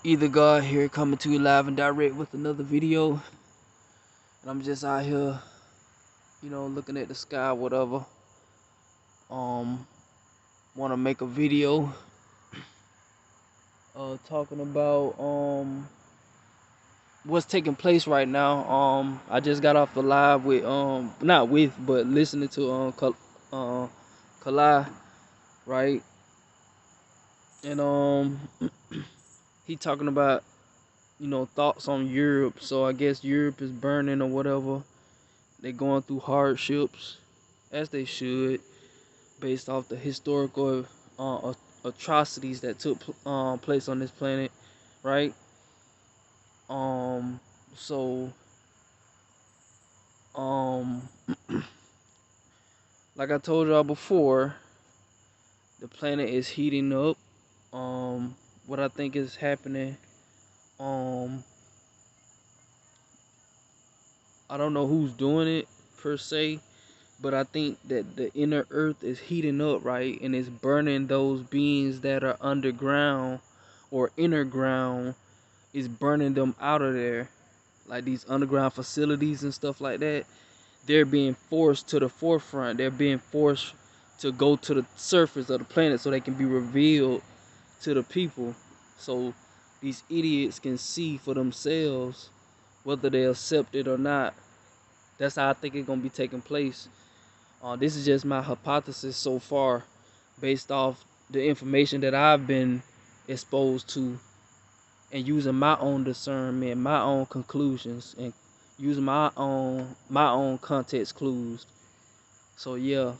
Either God here coming to you live and direct with another video, and I'm just out here, looking at the sky, whatever. Um, want to make a video, talking about what's taking place right now. I just got off the live with not with, but listening to Kalai, right? And he talking about thoughts on Europe. So I guess Europe is burning or whatever. They're going through hardships, as they should, based off the historical atrocities that took place on this planet, right? Um, so, um, like I told y'all before, the planet is heating up. What I think is happening, um, I don't know who's doing it per se, but I think that the inner earth is heating up, right? And it's burning those beings that are underground or inner ground, is burning them out of there. Like these underground facilities and stuff like that, they're being forced to the forefront. They're being forced to go to the surface of the planet so they can be revealed to the people. So these idiots can see for themselves whether they accept it or not. That's how I think it's going to be taking place. This is just my hypothesis so far, based off the information that I've been exposed to, and using my own discernment, my own conclusions, and using my own context clues. So yeah,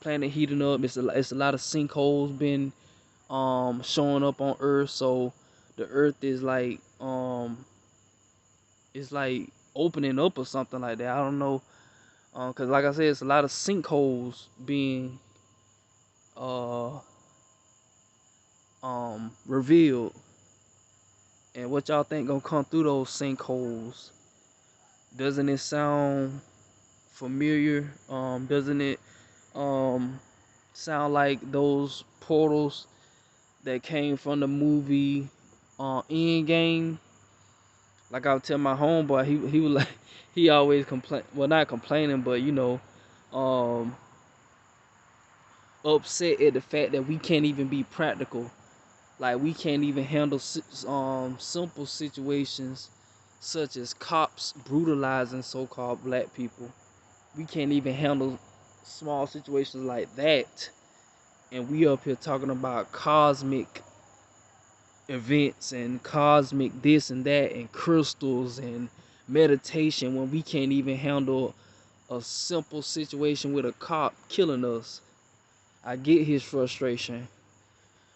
planet heating up. It's a lot of sinkholes been showing up on Earth. So the Earth is like it's like opening up or something like that. I don't know, cause like I said, it's a lot of sinkholes being uh revealed. And what y'all think gonna come through those sinkholes? Doesn't it sound familiar? Doesn't it sound like those portals that came from the movie Endgame? Like I would tell my homeboy, he was like, he always complain, well, not complaining, but um upset at the fact that we can't even be practical. Like we can't even handle simple situations such as cops brutalizing so-called black people. We can't even handle small situations like that. And we up here talking about cosmic events and cosmic this and that and crystals and meditation when we can't even handle a simple situation with a cop killing us. I get his frustration.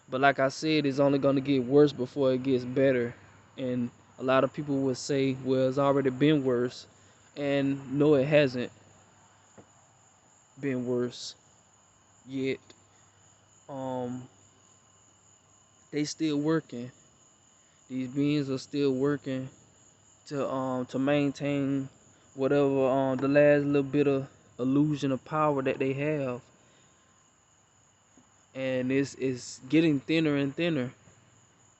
But like I said, it's only going to get worse before it gets better. And a lot of people would say, well, it's already been worse. And no, it hasn't been worse yet. They still working. These beings are still working to maintain whatever the last little bit of illusion of power that they have. And it's getting thinner and thinner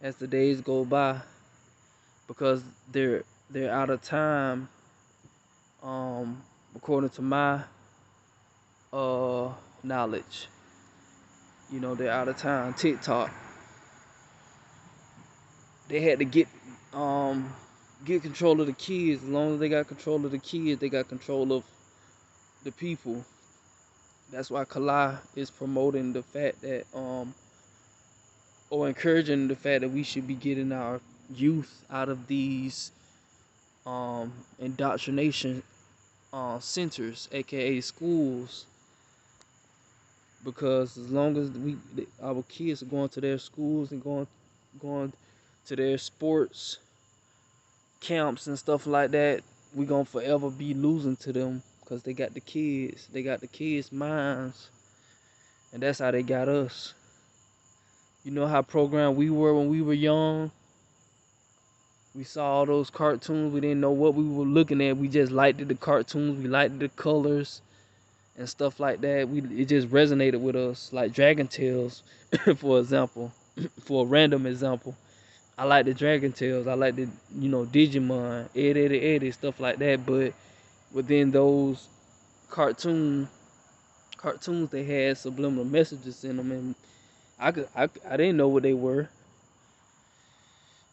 as the days go by, because they're out of time, according to my knowledge. They're out of time. TikTok, they had to get control of the kids. As long as they got control of the kids, they got control of the people. That's why Kalai is promoting the fact that or encouraging the fact that we should be getting our youth out of these indoctrination centers, aka schools, because as long as our kids are going to their schools and going to their sports camps and stuff like that, we gonna forever be losing to them, because they got the kids' minds, and that's how they got us. You know how programmed we were when we were young. We saw all those cartoons. We didn't know what we were looking at. We just liked the cartoons. We liked the colors and stuff like that. It just resonated with us, like Dragon Tales, for example, for a random example. I like the Dragon Tales. I like the Digimon, Eddie, stuff like that. But within those cartoon cartoons, they had subliminal messages in them, and I didn't know what they were,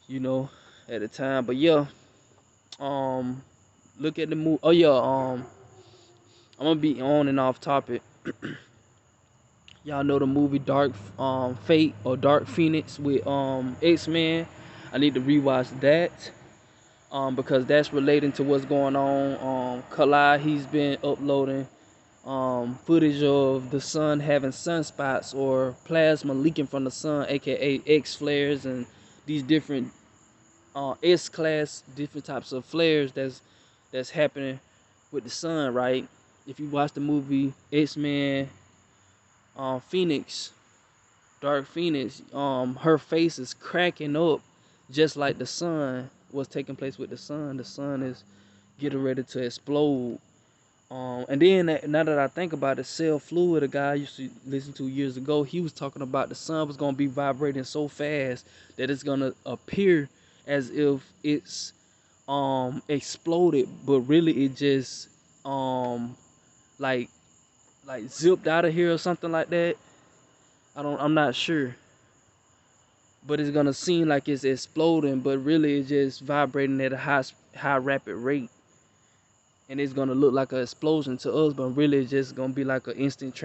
you know, at the time. But yeah, um, look at the movie. Oh yeah, I'm gonna be on and off topic. Y'all know the movie Dark Fate or Dark Phoenix with X-Men. I need to rewatch that because that's relating to what's going on. Kalai, he's been uploading footage of the sun having sunspots or plasma leaking from the sun, aka X flares, and these different S-class, different types of flares that's happening with the sun, right? If you watch the movie X-Men Phoenix, Dark Phoenix, her face is cracking up just like the sun was taking place with the sun. The sun is getting ready to explode. And then now that I think about it, Cell Fluid, a guy I used to listen to years ago, he was talking about the sun was gonna be vibrating so fast that it's gonna appear as if it's exploded, but really it just like zipped out of here or something like that. I'm not sure. But it's gonna seem like it's exploding, but really it's just vibrating at a high rapid rate. And it's gonna look like an explosion to us, but really it's just gonna be like an instant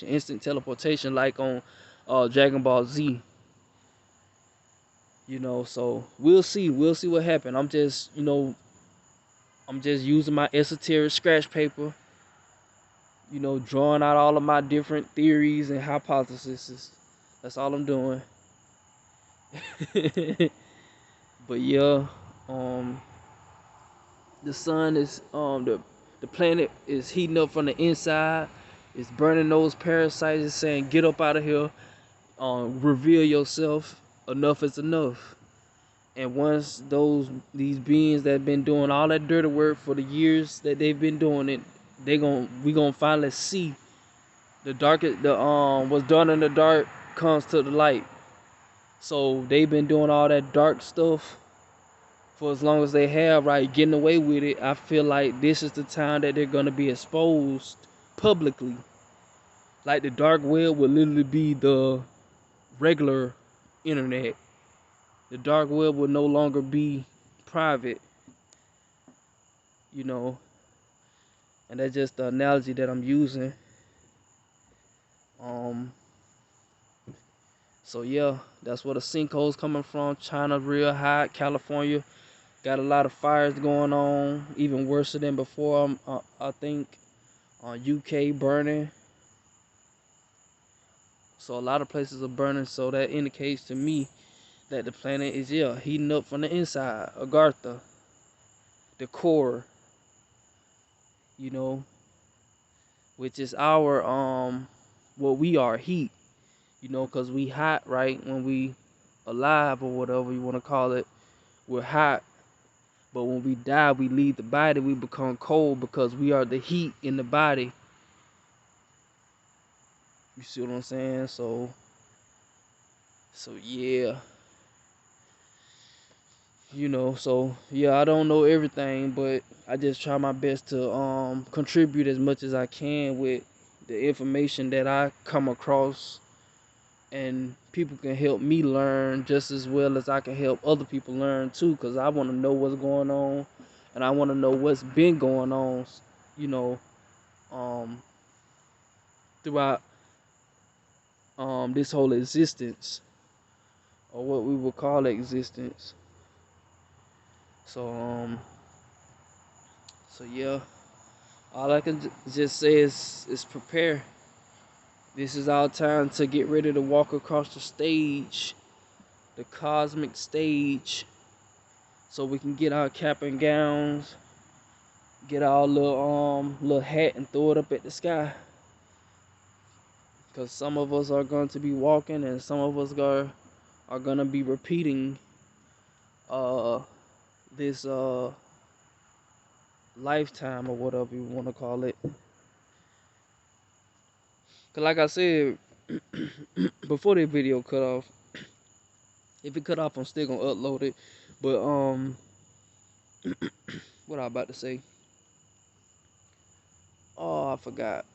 instant teleportation, like on Dragon Ball Z. So we'll see what happens. I'm just using my esoteric scratch paper, drawing out all of my different theories and hypotheses. That's all I'm doing. But yeah, the sun is the planet is heating up from the inside. It's burning those parasites. It's saying, get up out of here. Reveal yourself. Enough is enough. And once these beings that have been doing all that dirty work for the years that they've been doing it, we gonna finally see the darkest what's done in the dark comes to the light. So they've been doing all that dark stuff for as long as they have, right, getting away with it. I feel like this is the time that they're gonna be exposed publicly. Like the dark web will literally be the regular internet. The dark web will no longer be private, and that's just the analogy that I'm using. So yeah, that's where the sinkholes coming from. China real hot, California got a lot of fires going on, even worse than before. I think UK burning. So a lot of places are burning. So that indicates to me that the planet is heating up from the inside. Agartha, the core, which is our what we are, heat. Because we hot, right? When we alive or whatever you want to call it, we're hot. But when we die, we leave the body, we become cold because we are the heat in the body. You see what I'm saying? So yeah. So yeah, I don't know everything, but I just try my best to contribute as much as I can with the information that I come across, and people can help me learn just as well as I can help other people learn too, because I want to know what's going on, and I want to know what's been going on, um, throughout this whole existence, or what we would call existence. So yeah, all I can just say is prepare. This is our time to get ready to walk across the stage, the cosmic stage, so we can get our cap and gowns, get our little hat and throw it up at the sky. Cause some of us are going to be walking, and some of us are gonna be repeating this lifetime or whatever you want to call it. Cause like I said before the video cut off, If it cut off, I'm still gonna upload it. But what I about to say? Oh, I forgot.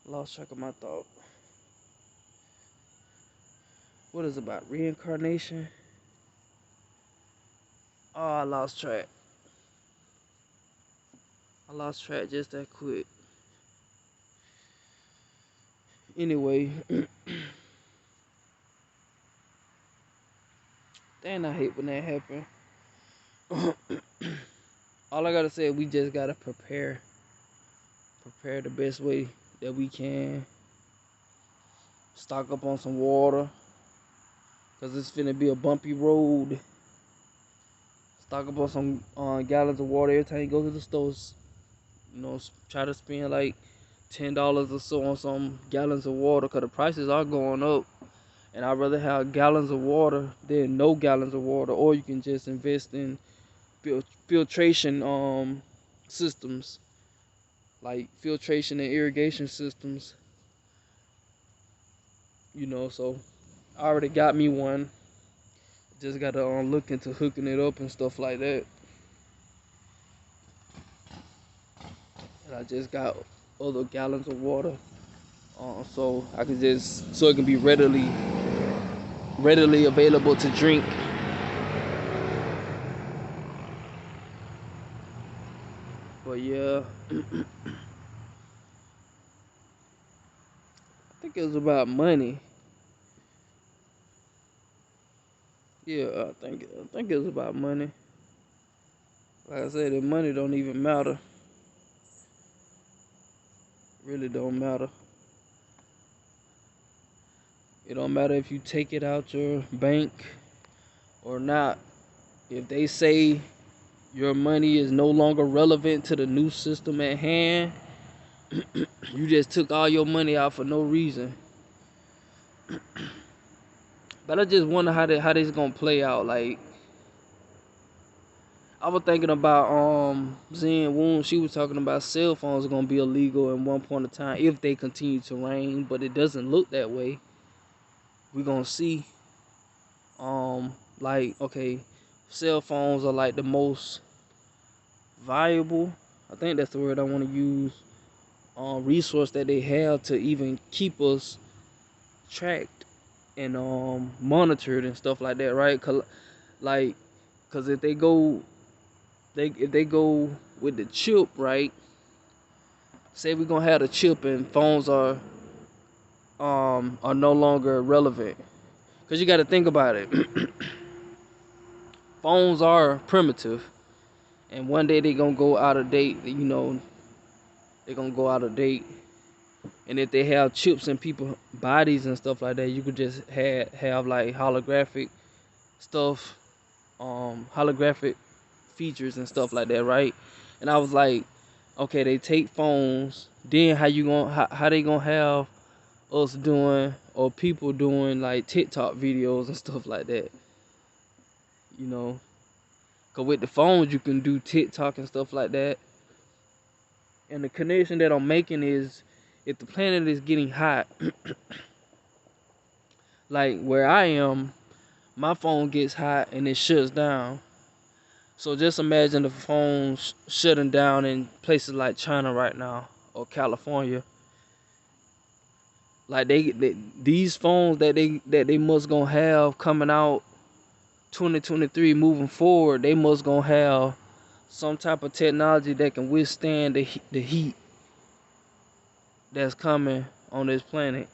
Lost track of my thought. What is it about reincarnation? Oh, I lost track. I lost track just that quick. Anyway, dang, I hate when that happen. All I gotta say is we just gotta prepare the best way that we can. Stock up on some water, cause it's finna be a bumpy road. Stock up on some gallons of water every time you go to the stores. You know, try to spend like $10 or so on some gallons of water, cause the prices are going up. And I'd rather have gallons of water than no gallons of water, or you can just invest in filtration systems, like filtration and irrigation systems. You know, so I already got me one. Just gotta look into hooking it up and stuff like that. And I just got other gallons of water, so I can so it can be readily available to drink. But yeah, I think it was about money. Yeah, I think it was about money. Like I said, the money don't even matter. Really don't matter. It don't matter if you take it out your bank or not. If they say your money is no longer relevant to the new system at hand, you just took all your money out for no reason. But I just wonder how this gonna play out. Like, I was thinking about Zen Woon. She was talking about cell phones are gonna be illegal at one point in time if they continue to reign, but it doesn't look that way. We're gonna see. Like, okay, cell phones are like the most valuable. I think that's the word I want to use. Resource that they have to even keep us tracked and monitored and stuff like that, right? Cause if they go with the chip, right? Say we're gonna have the chip and phones are no longer relevant. Cause you got to think about it. Phones are primitive, and one day they gonna go out of date. You know, they're gonna go out of date. And if they have chips in people's bodies and stuff like that, you could just have like holographic stuff, holographic features and stuff like that, right? And I was like, okay, they take phones, then how they gonna have us doing or people doing like TikTok videos and stuff like that, you know? Cause with the phones you can do TikTok and stuff like that. And the connection that I'm making is, if the planet is getting hot, like where I am, my phone gets hot and it shuts down. So just imagine the phones shutting down in places like China right now or California. Like these phones that they must gonna have coming out 2023 moving forward, they must gonna have some type of technology that can withstand the heat that's coming on this planet,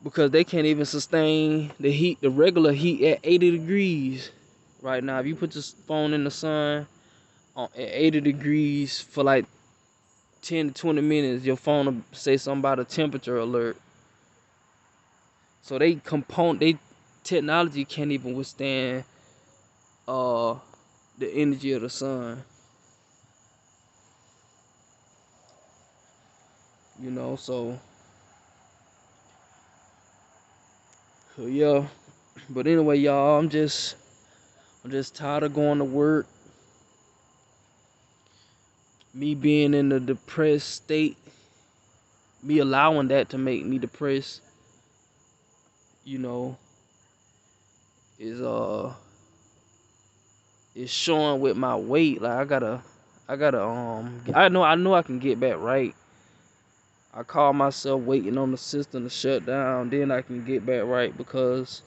because they can't even sustain the regular heat at 80 degrees right now. If you put your phone in the sun at 80 degrees for like 10 to 20 minutes, your phone will say something about a temperature alert. So they technology can't even withstand uh the energy of the sun. You know, so yeah. But anyway, y'all, I'm just tired of going to work. Me being in a depressed state, me allowing that to make me depressed, you know. is is showing with my weight. Like I gotta I know I can get back right. I call myself waiting on the system to shut down, then I can get back right, because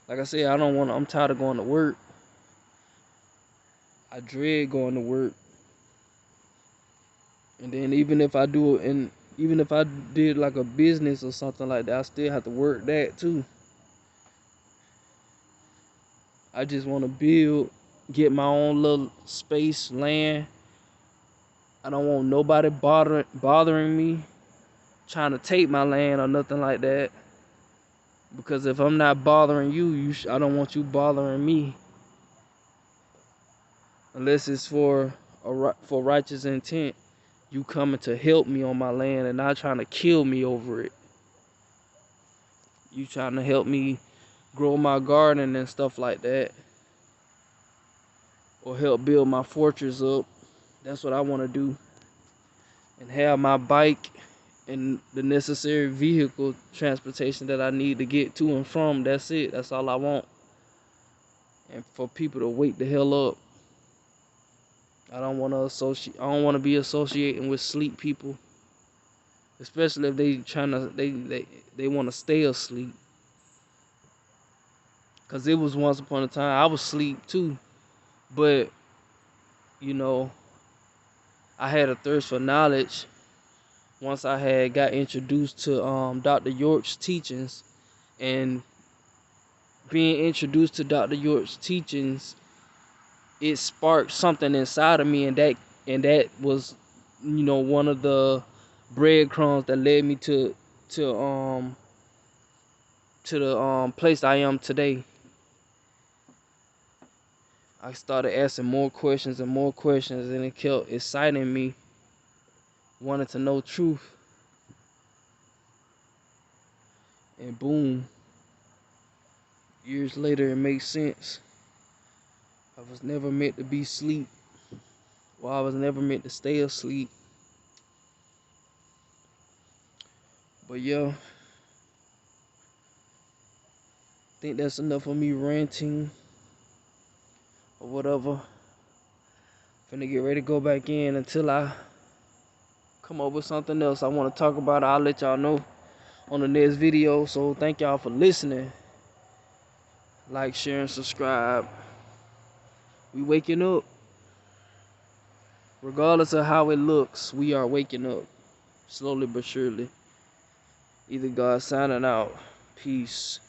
like I said, I'm tired of going to work. I dread going to work. And then even if I do it, and even if I did like a business or something like that, I still have to work that too. I just want to build, get my own little space, land. I don't want nobody bothering me, trying to take my land or nothing like that. Because if I'm not bothering you, I don't want you bothering me. Unless it's for righteous intent. You coming to help me on my land and not trying to kill me over it. You trying to help me grow my garden and stuff like that. Or help build my fortress up. That's what I want to do. And have my bike and the necessary vehicle transportation that I need to get to and from. That's it. That's all I want. And for people to wake the hell up. I don't want to be associating with sleep people. Especially if they want to stay asleep. Cause it was once upon a time I was asleep too. But you know, I had a thirst for knowledge once I had got introduced to Dr. York's teachings. And being introduced to Dr. York's teachings, it sparked something inside of me, and that was, you know, one of the breadcrumbs that led me to the place I am today. I started asking more questions and more questions, and it kept exciting me, wanting to know truth. And boom, years later it makes sense. I was never meant to be asleep. Well, I was never meant to stay asleep. But yeah, I think that's enough of me ranting or whatever. Finna get ready to go back in until I come up with something else I want to talk about. I'll let y'all know on the next video. So thank y'all for listening. Like, share, and subscribe. We waking up. Regardless of how it looks, we are waking up. Slowly but surely. Either God signing out. Peace.